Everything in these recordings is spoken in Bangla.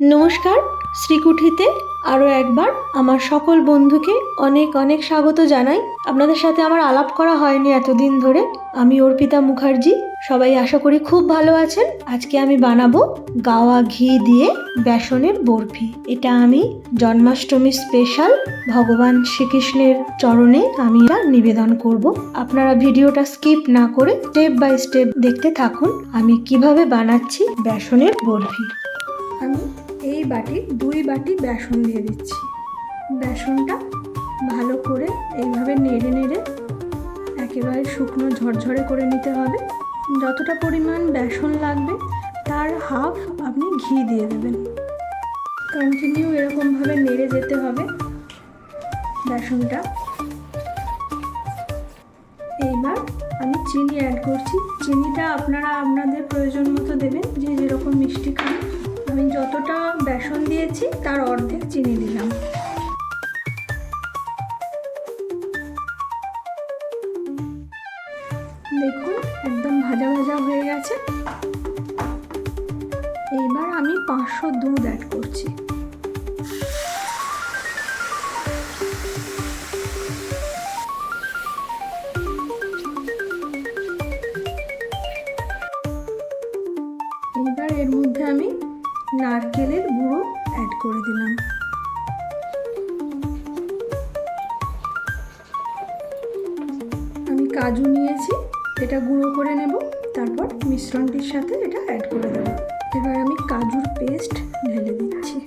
নমস্কার, শ্রীকুঠিতে আরও একবার আমার সকল বন্ধুকে অনেক অনেক স্বাগত জানাই। আপনাদের সাথে আমার আলাপ করা হয়নি এতদিন ধরে। আমি অর্পিতা মুখার্জি। সবাই আশা করি খুব ভালো আছেন। আজকে আমি বানাবো গাওয়া ঘি দিয়ে বেসনের বরফি। এটা আমি জন্মাষ্টমী স্পেশাল ভগবান শ্রীকৃষ্ণের চরণে আমি এটা নিবেদন করব। আপনারা ভিডিওটা স্কিপ না করে স্টেপ বাই স্টেপ দেখতে থাকুন আমি কিভাবে বানাচ্ছি বেসনের বরফি। আমি এই বাটি 2 বাটি বেসন দিয়ে দিচ্ছি। বেসনটা ভালো করে এইভাবে নেড়ে নেড়ে একেবারে শুকনো ঝরঝরে করে নিতে হবে। যতটা পরিমাণ বেসন লাগবে তার হাফ আপনি ঘি দিয়ে দেবেন। কন্টিনিউ এরকমভাবে নেড়ে যেতে হবে বেসনটা। এইবার আমি চিনি অ্যাড করছি। চিনিটা আপনারা আপনাদের প্রয়োজন মতো দেবেন, যে যেরকম মিষ্টি খান। আমি যতটা বেসন দিয়েছি তার অর্ধেক চিনি দিলাম। দেখুন একদম ভাজা ভাজা হয়ে গেছে। এইবার আমি 500 দুধ অ্যাড করছি। এইবার এর মধ্যে আমি নারকেলের গুঁড়ো অ্যাড করে দিলাম। আমি কাজু নিয়েছি, এটা গুঁড়ো করে নেব, তারপর মিশ্রণটির সাথে এটা অ্যাড করে দেব। এবার আমি কাজুর পেস্ট ঢেলে দিচ্ছি।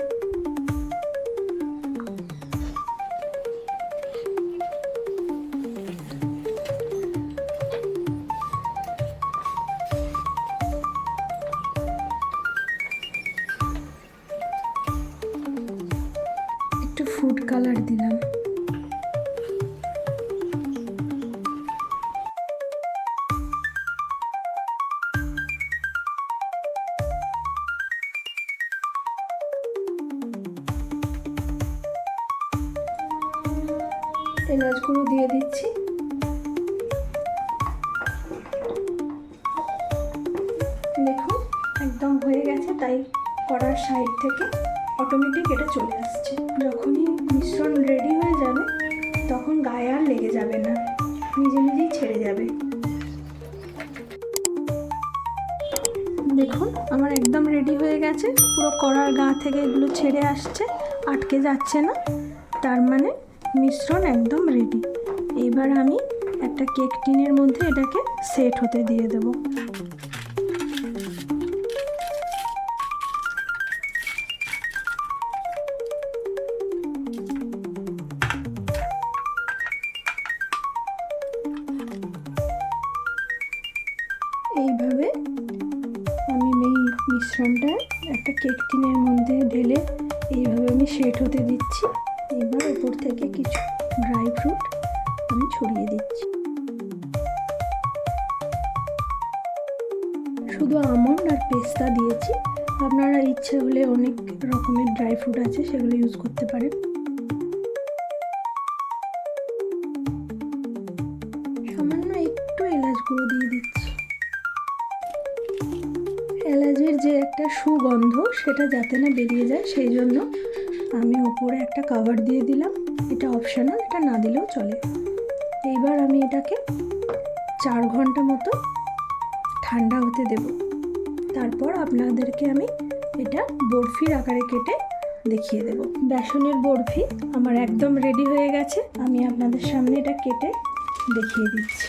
একটু ফুড কালার দিলাম। এলাচ গুঁড়ো দিয়ে দিচ্ছি। দেখুন একদম হয়ে গেছে, তাই কড়ার সাইড থেকে অটোমেটিক এটা চলে আসছে। যখনই মিশ্রণ রেডি হয়ে যাবে তখন গায়ে আর লেগে যাবে না, নিজে নিজেই ছেড়ে যাবে। দেখুন আমার একদম রেডি হয়ে গেছে, পুরো কড়ার গা থেকে এগুলো ছেড়ে আসছে, আটকে যাচ্ছে না, তার মানে মিশ্রণ একদম রেডি। এবার আমি একটা কেক টিনের মধ্যে এটাকে সেট হতে দিয়ে দেব। এইভাবে আমি এই মিশ্রণটা একটা কেক টিনের মধ্যে ঢেলে এইভাবে আমি সেট হতে দিচ্ছি। এবার উপর থেকে কিছু ড্রাই ফ্রুট আমি ছড়িয়ে দিচ্ছি। শুধু আমন্ড আর পেস্তা দিয়েছি, আপনারা ইচ্ছে হলে অনেক রকমের ড্রাই ফ্রুট আছে, সেগুলো ইউজ করতে পারেন। সামান্য একটু এলাচ গুঁড়ো দিয়ে দিচ্ছি। এলাচের যে একটা সুগন্ধ সেটা যাতে না বেরিয়ে যায় সেই জন্য আমি ওপরে একটা কভার দিয়ে দিলাম। এটা অপশনাল, এটা না দিলেও চলে। এইবার আমি এটাকে 4 ঘন্টা মতো ঠান্ডা হতে দেব। তারপর আপনাদেরকে আমি এটা বরফির আকারে কেটে দেখিয়ে দেব। বেসনের বরফি আমার একদম রেডি হয়ে গেছে, আমি আপনাদের সামনে এটা কেটে দেখিয়ে দিচ্ছি।